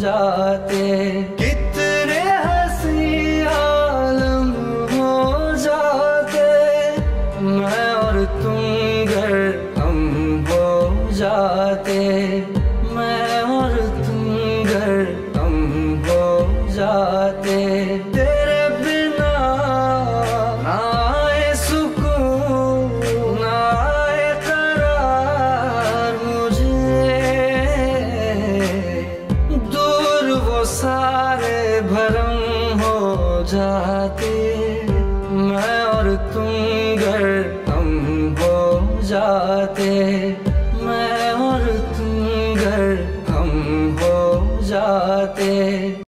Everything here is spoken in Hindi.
जाते। कितने हंसी आलम हो जाते, मैं और तुम गर हम हो जाते, मैं और तुम गर हम हो जाते। तेरे बिना ना आए सुकून, ना आए करार मुझे, दूर वो सारे भरम हो जाते, मैं और तुम गर हम हो जाते, मैं और तुम गर हम हो जाते।